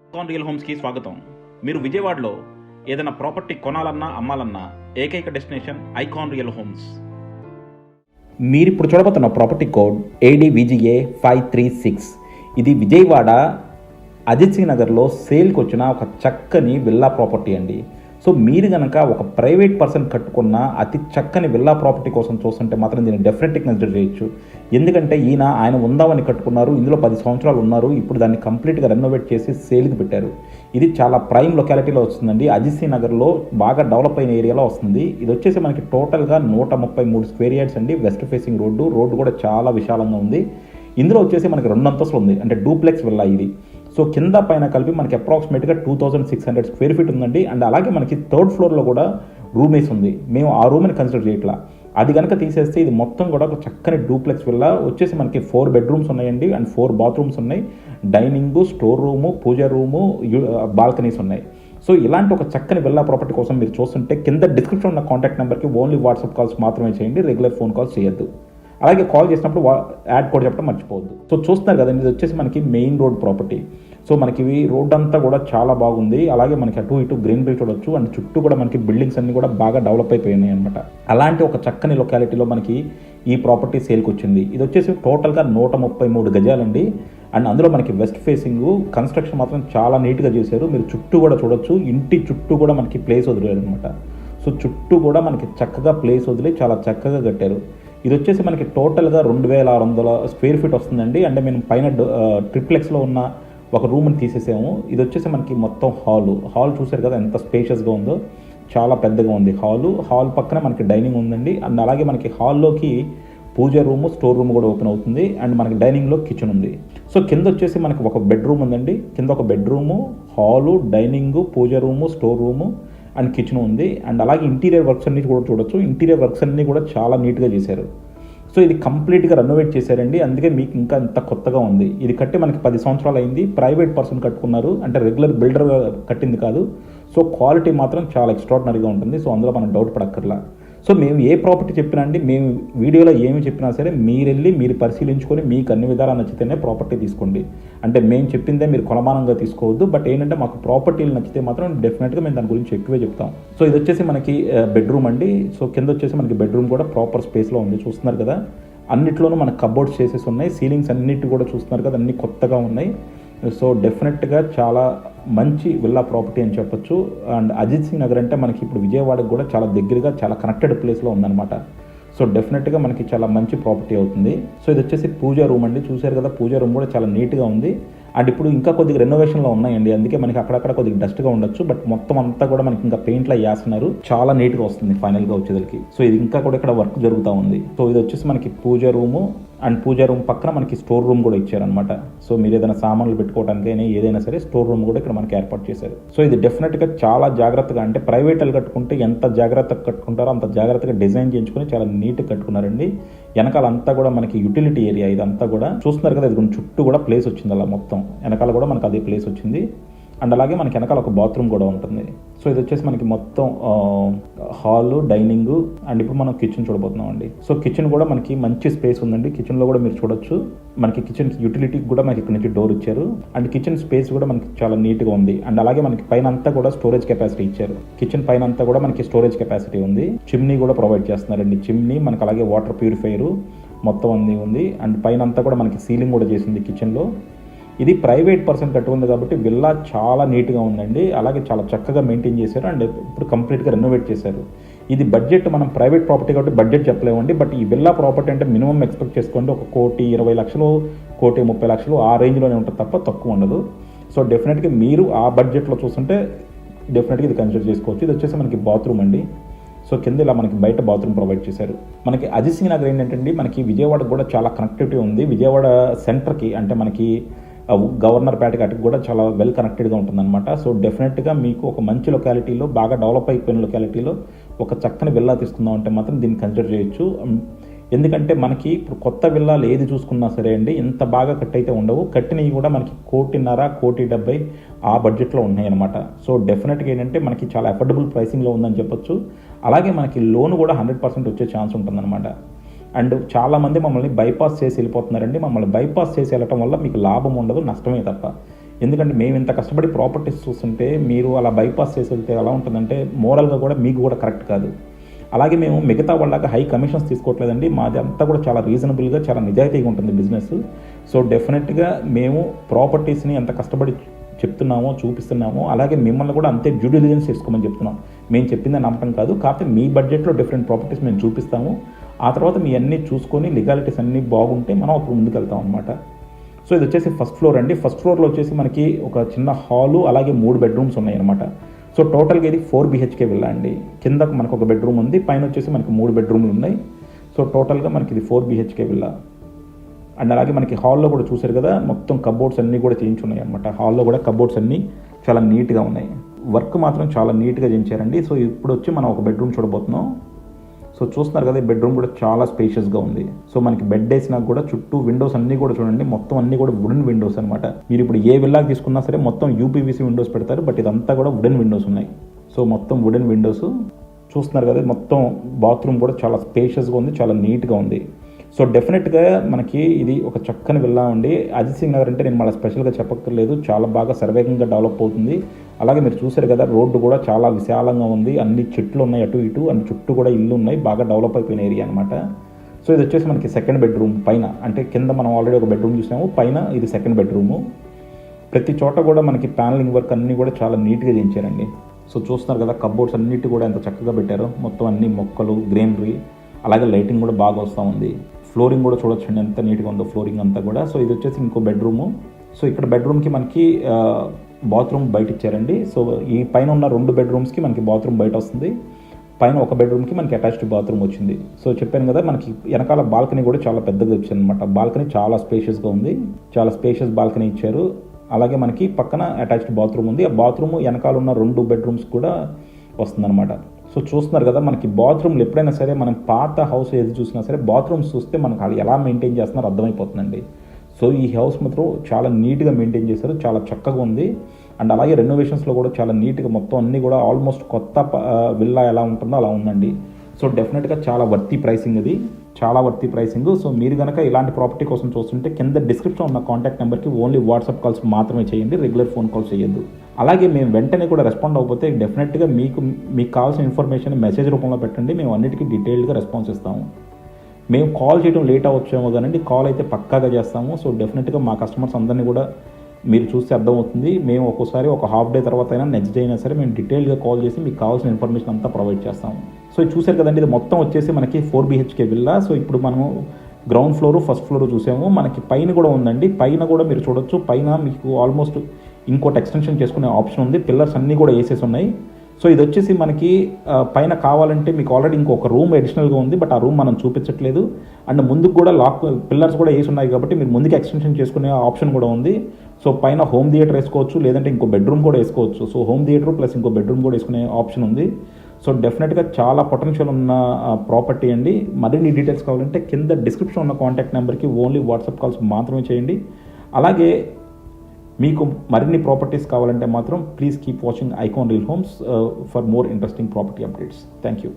Icon real హోమ్స్కి స్వాగతం. మీరు విజయవాడలో ఏదైనా ప్రాపర్టీ కొనాలన్నా అమ్మాలన్నా ఏకైక డెస్టినేషన్ ఐకాన్ రియల్ హోమ్స్. మీరు ఇప్పుడు చూడబోతున్న ప్రాపర్టీ కోడ్ ADVGA 536. ఇది విజయవాడ అజిత్ సింగ్ నగర్లో సేల్కి వచ్చిన ఒక చక్కని విల్లా ప్రాపర్టీ అండి. సో మీరు కనుక ఒక ప్రైవేట్ పర్సన్ కట్టుకున్న అతి చక్కని విల్లా ప్రాపర్టీ కోసం చూస్తుంటే మాత్రం దీన్ని డెఫినెట్గా కన్సిడర్ చేయొచ్చు. ఎందుకంటే ఆయన ఉందామని కట్టుకున్నారు, ఇందులో 10 సంవత్సరాలు ఉన్నారు, ఇప్పుడు దాన్ని కంప్లీట్గా రెనోవేట్ చేసి సేల్కి పెట్టారు. ఇది చాలా ప్రైమ్ లొకాలిటీలో వస్తుందండి. అజిత్ సింగ్ నగర్లో బాగా డెవలప్ అయిన ఏరియాలో వస్తుంది. ఇది వచ్చేసి మనకి టోటల్గా 133 స్క్వేర్ యార్డ్స్ అండి. వెస్ట్ ఫేసింగ్ రోడ్డు కూడా చాలా విశాలంగా ఉంది. ఇందులో వచ్చేసి మనకి 2 అంతస్తులు ఉంది, అంటే డూప్లెక్స్ విల్లా ఇది. సో కింద పైన కలిపి మనకి అప్రాక్సిమేట్గా 2600 స్క్వేర్ ఫీట్ ఉందండి. అండ్ అలాగే మనకి 3rd ఫ్లోర్లో కూడా రూమ్ వేసి ఉంది. మేము ఆ రూమ్ని కన్సిడర్ చేయట్లా. అది కనుక తీసేస్తే ఇది మొత్తం కూడా ఒక చక్కని డూప్లెక్స్ విల్లా. వచ్చేసి మనకి 4 బెడ్రూమ్స్ ఉన్నాయండి అండ్ 4 బాత్రూమ్స్ ఉన్నాయి. డైనింగ్, స్టోర్ రూము, పూజ రూము, బాల్కనీస్ ఉన్నాయి. సో ఇలాంటి ఒక చక్కని విల్లా ప్రాపర్టీ కోసం మీరు చూస్తుంటే కింద డిస్క్రిప్షన్ ఉన్న కాంటాక్ట్ నెంబర్కి ఓన్లీ వాట్సాప్ కాల్స్ మాత్రమే చేయండి, రెగ్యులర్ ఫోన్ కాల్స్ చేయొద్దు. అలాగే కాల్ చేసినప్పుడు యాడ్ కోడ్ చెప్పడం మర్చిపోవద్దు. సో చూస్తున్నారు కదండి, ఇది వచ్చేసి మనకి మెయిన్ రోడ్ ప్రాపర్టీ. సో మనకి రోడ్ అంతా కూడా చాలా బాగుంది. అలాగే మనకి అటు ఇటు గ్రీనరీ చూడొచ్చు అండ్ చుట్టూ కూడా మనకి బిల్డింగ్స్ అన్ని కూడా బాగా డెవలప్ అయిపోయినాయి అనమాట. అలాంటి ఒక చక్కని లొకాలిటీలో మనకి ఈ ప్రాపర్టీ సేల్కి వచ్చింది. ఇది వచ్చేసి టోటల్గా 133 గజాలండి. అండ్ అందులో మనకి వెస్ట్ ఫేసింగ్ కన్స్ట్రక్షన్ మాత్రం చాలా నీట్గా చేశారు. మీరు చుట్టూ కూడా చూడొచ్చు, ఇంటి చుట్టూ కూడా మనకి ప్లేస్ వదిలేరు అనమాట. సో చుట్టూ కూడా మనకి చక్కగా ప్లేస్ వదిలి చాలా చక్కగా కట్టారు. ఇది వచ్చేసి మనకి టోటల్గా 2600 స్క్వేర్ ఫీట్ వస్తుందండి. అంటే మేము పైన ట్రిప్లెక్స్లో ఉన్న ఒక రూమ్ని తీసేసాము. ఇది వచ్చేసి మనకి మొత్తం హాల్ చూసారు కదా ఎంత స్పేషియస్గా ఉందో, చాలా పెద్దగా ఉంది హాల్ పక్కన మనకి డైనింగ్ ఉందండి. అండ్ అలాగే మనకి హాల్లోకి పూజ రూము, స్టోర్ రూమ్ కూడా ఓపెన్ అవుతుంది. అండ్ మనకి డైనింగ్లో కిచెన్ ఉంది. సో కింద వచ్చేసి మనకి ఒక బెడ్రూమ్ ఉందండి. కింద ఒక bedroom, hall, dining, pooja room, store room and kitchen ఉంది. అండ్ అలాగే ఇంటీరియర్ వర్క్స్ అన్ని కూడా చూడొచ్చు. ఇంటీరియర్ వర్క్స్ అన్నీ కూడా చాలా నీట్గా చేశారు. సో ఇది కంప్లీట్గా రెనోవేట్ చేశారండి. అందుకే మీకు ఇంకా ఇంత కొత్తగా ఉంది. ఇది కట్టి మనకి 10 సంవత్సరాలు అయింది. ప్రైవేట్ పర్సన్ కట్టుకున్నారు, అంటే రెగ్యులర్ బిల్డర్ కట్టింది కాదు. సో క్వాలిటీ మాత్రం చాలా ఎక్స్ట్రాడినరీగా ఉంటుంది. సో అందులో మనం డౌట్ పడక్కర్లా. సో మేము ఏ ప్రాపర్టీ చెప్పినా అండి, మేము వీడియోలో ఏమి చెప్పినా సరే మీరు పరిశీలించుకొని మీకు అన్ని విధాలా నచ్చితేనే ప్రాపర్టీ తీసుకోండి. అంటే మేము చెప్పిందే మీరు కొలమానంగా తీసుకోవద్దు. బట్ ఏంటంటే మాకు ప్రాపర్టీలు నచ్చితే మాత్రం డెఫినెట్గా మేము దాని గురించి ఎక్కువే చెప్తాం. సో ఇది వచ్చేసి మనకి బెడ్రూమ్ అండి. సో కింద వచ్చేసి మనకి బెడ్రూమ్ కూడా ప్రాపర్ స్పేస్లో ఉంది. చూస్తున్నారు కదా, అన్నిట్లోనూ మనకు కబోర్డ్స్ చేసేసి ఉన్నాయి. సీలింగ్స్ అన్నిటి కూడా చూస్తున్నారు కదా, అన్ని కొత్తగా ఉన్నాయి. సో డెఫినెట్గా చాలా మంచి విల్లా ప్రాపర్టీ అని చెప్పొచ్చు. అండ్ అజిత్ సింగ్ నగర్ అంటే మనకి ఇప్పుడు విజయవాడకు కూడా చాలా దగ్గరగా, చాలా కనెక్టెడ్ ప్లేస్లో ఉందన్నమాట. సో డెఫినెట్గా మనకి చాలా మంచి ప్రాపర్టీ అవుతుంది. సో ఇది వచ్చేసి పూజా రూమ్ అండి. చూశారు కదా, పూజా రూమ్ కూడా చాలా నీట్గా ఉంది. అండ్ ఇప్పుడు ఇంకా కొద్దిగా రెనోవేషన్లో ఉన్నాయండి, అందుకే మనకి అక్కడక్కడ కొద్దిగా డస్ట్గా ఉండొచ్చు. బట్ మొత్తం అంతా కూడా మనకి ఇంకా పెయింట్లో వేస్తున్నారు, చాలా నీట్గా వస్తుంది ఫైనల్గా వచ్చేదానికి. సో ఇది ఇంకా కూడా ఇక్కడ వర్క్ జరుగుతూ ఉంది. సో ఇది వచ్చేసి మనకి పూజా రూము అండ్ పూజా రూమ్ పక్కన మనకి స్టోర్ రూమ్ కూడా ఇచ్చారనమాట. సో మీరు ఏదైనా సామాన్లు పెట్టుకోవడానికైనా ఏదైనా సరే స్టోర్ రూమ్ కూడా ఇక్కడ మనకి ఏర్పాటు చేశారు. సో ఇది డెఫినెట్గా చాలా జాగ్రత్తగా, అంటే ప్రైవేట్లు కట్టుకుంటే ఎంత జాగ్రత్తగా కట్టుకుంటారో అంత జాగ్రత్తగా డిజైన్ చేయించుకొని చాలా నీట్గా కట్టుకున్నారండి. వెనకాలంతా కూడా మనకి యూటిలిటీ ఏరియా ఇదంతా కూడా చూస్తున్నారు కదా. ఇది చుట్టూ కూడా ప్లేస్ వచ్చింది, అలా మొత్తం వెనకాల కూడా మనకు అదే ప్లేస్ వచ్చింది. అండ్ అలాగే మనకి వెనకాల ఒక బాత్రూమ్ కూడా ఉంటుంది. సో ఇది వచ్చేసి మనకి మొత్తం హాల్, డైనింగ్ అండ్ ఇప్పుడు మనం కిచెన్ చూడబోతున్నాం అండి. సో కిచెన్ కూడా మనకి మంచి స్పేస్ ఉందండి. కిచెన్లో కూడా మీరు చూడొచ్చు, మనకి కిచెన్ యూటిలిటీకి కూడా మనకి ఇక్కడ నుంచి డోర్ ఇచ్చారు. అండ్ కిచెన్ స్పేస్ కూడా మనకి చాలా నీట్గా ఉంది. అండ్ అలాగే మనకి పైన అంతా కూడా స్టోరేజ్ కెపాసిటీ ఇచ్చారు. కిచెన్ పైన అంతా కూడా మనకి స్టోరేజ్ కెపాసిటీ ఉంది. చిమ్నీ కూడా ప్రొవైడ్ చేస్తున్నారండి. చిమ్నీ మనకి అలాగే వాటర్ ప్యూరిఫైయర్ మొత్తం అన్నీ ఉంది. అండ్ పైన అంతా కూడా మనకి సీలింగ్ కూడా చేసింది కిచెన్లో. ఇది ప్రైవేట్ పర్సన్ కట్టుకుంది కాబట్టి విల్లా చాలా నీట్గా ఉందండి. అలాగే చాలా చక్కగా మెయింటైన్ చేశారు. అండ్ ఇప్పుడు కంప్లీట్గా రెనోవేట్ చేశారు. ఇది బడ్జెట్, మనం ప్రైవేట్ ప్రాపర్టీ కాబట్టి బడ్జెట్ చెప్పలేమండి. బట్ ఈ విల్లా ప్రాపర్టీ అంటే మినిమం ఎక్స్పెక్ట్ చేసుకోండి, 1,20,00,000, 1,30,00,000 ఆ రేంజ్లోనే ఉంటుంది తప్ప తక్కువ ఉండదు. సో డెఫినెట్గా మీరు ఆ బడ్జెట్లో చూస్తుంటే డెఫినెట్గా ఇది కన్సిడర్ చేసుకోవచ్చు. ఇది వచ్చేసి మనకి బాత్రూమ్ అండి. సో కింద ఇలా మనకి బయట బాత్రూమ్ ప్రొవైడ్ చేశారు. మనకి అజిత్ సింగ్ నగర్ ఏంటంటే మనకి విజయవాడకు కూడా చాలా కనెక్టివిటీ ఉంది. విజయవాడ సెంటర్కి, అంటే మనకి గవర్నర్ పేటకి అటుకు కూడా చాలా వెల్ కనెక్టెడ్గా ఉంటుందన్నమాట. సో డెఫినెట్గా మీకు ఒక మంచి లొకాలిటీలో, బాగా డెవలప్ అయిపోయిన లొకాలిటీలో ఒక చక్కని విల్లా తీసుకుందాం అంటే మాత్రం దీన్ని కన్సిడర్ చేయొచ్చు. ఎందుకంటే మనకి ఇప్పుడు కొత్త విల్లాలు ఏది చూసుకున్నా సరే అండి, ఇంత బాగా కట్ అయితే ఉండవు. కట్టినవి కూడా మనకి 1,50,00,000, 1,70,00,000 ఆ బడ్జెట్లో ఉన్నాయి అనమాట. సో డెఫినెట్గా ఏంటంటే మనకి చాలా అఫోర్డబుల్ ప్రైసింగ్లో ఉందని చెప్పొచ్చు. అలాగే మనకి లోన్ కూడా 100% వచ్చే ఛాన్స్ ఉంటుందన్నమాట. అండ్ చాలామంది మమ్మల్ని బైపాస్ చేసి వెళ్ళిపోతున్నారండి. మమ్మల్ని బైపాస్ చేసి వెళ్ళటం వల్ల మీకు లాభం ఉండదు, నష్టమే తప్ప. ఎందుకంటే మేము ఇంత కష్టపడి ప్రాపర్టీస్ చూస్తుంటే మీరు అలా బైపాస్ చేసి వెళ్తే ఎలా ఉంటుందంటే మోరల్గా కూడా మీకు కూడా కరెక్ట్ కాదు. అలాగే మేము మిగతా వాళ్ళకి హై కమిషన్స్ తీసుకోవట్లేదండి. మాది అంతా కూడా చాలా రీజనబుల్గా, చాలా నిజాయితీగా ఉంటుంది బిజినెస్. సో డెఫినెట్గా మేము ప్రాపర్టీస్ని ఎంత కష్టపడి చెప్తున్నామో, చూపిస్తున్నామో, అలాగే మిమ్మల్ని కూడా అంతే డ్యూ డిలిజెన్స్ చేసుకోమని చెప్తున్నాం. మేము చెప్పిందని నమ్మటం కాదు, కాకపోతే మీ బడ్జెట్లో డిఫరెంట్ ప్రాపర్టీస్ మేము చూపిస్తాము. ఆ తర్వాత మీ అన్నీ చూసుకొని లీగాలిటీస్ అన్నీ బాగుంటే మనం అప్పుడు ముందుకు వెళ్తాం అనమాట. సో ఇది వచ్చేసి ఫస్ట్ ఫ్లోర్ అండి. ఫస్ట్ ఫ్లోర్లో వచ్చేసి మనకి ఒక చిన్న హాలు, అలాగే 3 బెడ్రూమ్స్ ఉన్నాయి అనమాట. సో టోటల్గా ఇది 4 BHK విల్లా అండి. కిందకు మనకు ఒక బెడ్రూమ్ ఉంది, పైన వచ్చేసి మనకి 3 బెడ్రూమ్లు ఉన్నాయి. సో టోటల్గా మనకి ఇది 4 BHK విల్లా. అండ్ అలాగే మనకి హాల్లో కూడా చూసారు కదా, మొత్తం కబోర్డ్స్ అన్నీ కూడా చేయించున్నాయి అనమాట. హాల్లో కూడా కబోర్డ్స్ అన్నీ చాలా నీట్గా ఉన్నాయి. వర్క్ మాత్రం చాలా నీట్గా చేయించారండి. సో ఇప్పుడు వచ్చి మనం ఒక బెడ్రూమ్ చూడబోతున్నాం. సో చూస్తున్నారు కదా, ఈ బెడ్రూమ్ కూడా చాలా స్పేషియస్గా ఉంది. సో మనకి బెడ్ వేసినా కూడా చుట్టూ విండోస్ అన్నీ కూడా చూడండి, మొత్తం అన్నీ కూడా వుడెన్ విండోస్ అనమాట. మీరు ఇప్పుడు ఏ విల్లాకి తీసుకున్నా సరే మొత్తం UPVC విండోస్ పెడతారు, బట్ ఇదంతా కూడా వుడెన్ విండోస్ ఉన్నాయి. సో మొత్తం వుడెన్ విండోస్ చూస్తున్నారు కదా, మొత్తం బాత్రూమ్ కూడా చాలా స్పేషియస్గా ఉంది, చాలా నీట్గా ఉంది. సో డెఫినెట్గా మనకి ఇది ఒక చక్కని విల్లా ఉండి. అజిత్ సింగ్ నగర్ అంటే నేను మళ్ళీ స్పెషల్గా చెప్పక్కర్లేదు, చాలా బాగా సర్వేగంగా డెవలప్ అవుతుంది. అలాగే మీరు చూసారు కదా, రోడ్డు కూడా చాలా విశాలంగా ఉంది, అన్ని చెట్లు ఉన్నాయి అటు ఇటు, అన్ని చుట్టూ కూడా ఇల్లు ఉన్నాయి, బాగా డెవలప్ అయిపోయిన ఏరియా అనమాట. సో ఇది వచ్చేసి మనకి సెకండ్ బెడ్రూమ్ పైన, అంటే కింద మనం ఆల్రెడీ ఒక బెడ్రూమ్ చూసాము, పైన ఇది సెకండ్ బెడ్రూము. ప్రతి చోట కూడా మనకి ప్యానలింగ్ వర్క్ అన్నీ కూడా చాలా నీట్గా చేయించారండి. సో చూస్తున్నారు కదా, కబోర్డ్స్ అన్నిటి కూడా ఎంత చక్కగా పెట్టారో, మొత్తం అన్ని మొక్కలు, గ్రీనరీ, అలాగే లైటింగ్ కూడా బాగా వస్తూ ఉంది. ఫ్లోరింగ్ కూడా చూడొచ్చండి ఎంత నీట్గా ఉందో ఫ్లోరింగ్ అంతా కూడా. సో ఇది వచ్చేసి ఇంకో బెడ్రూము. సో ఇక్కడ బెడ్రూమ్కి మనకి బాత్రూమ్ బయట ఇచ్చారండి. సో ఈ పైన ఉన్న 2 బెడ్రూమ్స్కి మనకి బాత్రూమ్ బయట వస్తుంది, పైన ఒక బెడ్రూమ్కి మనకి అటాచ్డ్ బాత్రూమ్ వచ్చింది. సో చెప్పాను కదా, మనకి వెనకాల బాల్కనీ కూడా చాలా పెద్దగా వచ్చింది అనమాట. బాల్కనీ చాలా స్పేషియస్గా ఉంది, చాలా స్పేషియస్ బాల్కనీ ఇచ్చారు. అలాగే మనకి పక్కన అటాచ్డ్ బాత్రూమ్ ఉంది. ఆ బాత్రూమ్ వెనకాల ఉన్న 2 బెడ్రూమ్స్ కూడా వస్తుందన్నమాట. సో చూస్తున్నారు కదా, మనకి బాత్రూమ్లు ఎప్పుడైనా సరే మనం పాత హౌస్ ఏది చూసినా సరే బాత్రూమ్స్ చూస్తే మనకు వాళ్ళు ఎలా మెయింటైన్ చేస్తున్నారో అర్థమైపోతుందండి. సో ఈ హౌస్ మాత్రం చాలా నీట్గా మెయింటైన్ చేశారు, చాలా చక్కగా ఉంది. అండ్ అలాగే రెనోవేషన్స్లో కూడా చాలా నీట్గా మొత్తం అన్నీ కూడా ఆల్మోస్ట్ కొత్త విల్లా ఎలా ఉంటుందో అలా ఉందండి. సో డెఫినెట్గా చాలా వర్తీ ప్రైసింగ్, ఇది చాలా వర్తీ ప్రైసింగ్. సో మీరు కనుక ఇలాంటి ప్రాపర్టీ కోసం చూస్తుంటే కింద డిస్క్రిప్షన్ ఉన్న కాంటాక్ట్ నెంబర్కి ఓన్లీ వాట్సాప్ కాల్స్ మాత్రమే చేయండి, రెగ్యులర్ ఫోన్ కాల్స్ చేయొద్దు. అలాగే మేము వెంటనే కూడా రెస్పాండ్ అవ్వకపోతే డెఫినెట్గా మీకు కావాల్సిన ఇన్ఫర్మేషన్ మెసేజ్ రూపంలో పెట్టండి, మేము అన్నిటికీ డీటెయిల్డ్గా రెస్పాన్స్ ఇస్తాము. మేము కాల్ చేయడం లేట్ అవ్వచ్చేమో కానండి, కాల్ అయితే పక్కాగా చేస్తాము. సో డెఫినెట్గా మా కస్టమర్స్ అందరినీ కూడా మీరు చూస్తే అర్థమవుతుంది. మేము ఒక్కోసారి ఒక హాఫ్ డే తర్వాత అయినా నెక్స్ట్ డే అయినా సరే మేము డీటెయిల్గా కాల్ చేసి మీకు కావాల్సిన ఇన్ఫర్మేషన్ అంతా ప్రొవైడ్ చేస్తాము. సో ఇది చూసారు కదండి, ఇది మొత్తం వచ్చేసి మనకి 4 BHK విల్లా. సో ఇప్పుడు మనము గ్రౌండ్ ఫ్లోర్, ఫస్ట్ ఫ్లోర్ చూసాము, మనకి పైన కూడా ఉందండి. పైన కూడా మీరు చూడొచ్చు, పైన మీకు ఆల్మోస్ట్ ఇంకోటి ఎక్స్టెన్షన్ చేసుకునే ఆప్షన్ ఉంది, పిల్లర్స్ అన్నీ కూడా వేసేసి ఉన్నాయి. సో ఇది వచ్చేసి మనకి పైన కావాలంటే మీకు ఆల్రెడీ ఇంకొక రూమ్ అడిషనల్గా ఉంది, బట్ ఆ రూమ్ మనం చూపించట్లేదు. అండ్ ముందుకు కూడా లాక్ పిల్లర్స్ కూడా వేసి ఉన్నాయి కాబట్టి మీరు ముందుకు ఎక్స్టెన్షన్ చేసుకునే ఆప్షన్ కూడా ఉంది. సో పైన హోమ్ థియేటర్ వేసుకోవచ్చు, లేదంటే ఇంకో బెడ్రూమ్ కూడా వేసుకోవచ్చు. సో హోమ్ థియేటర్ ప్లస్ ఇంకో బెడ్రూమ్ కూడా వేసుకునే ఆప్షన్ ఉంది. సో డెఫినెట్గా చాలా పొటెన్షియల్ ఉన్న ప్రాపర్టీ అండి. మరిన్ని డీటెయిల్స్ కావాలంటే కింద డిస్క్రిప్షన్ ఉన్న కాంటాక్ట్ నెంబర్కి ఓన్లీ వాట్సాప్ కాల్స్ మాత్రమే చేయండి. అలాగే మీకు మరిన్ని ప్రాపర్టీస్ కావాలంటే మాత్రం please keep watching icon real homes for more interesting property updates. Thank you.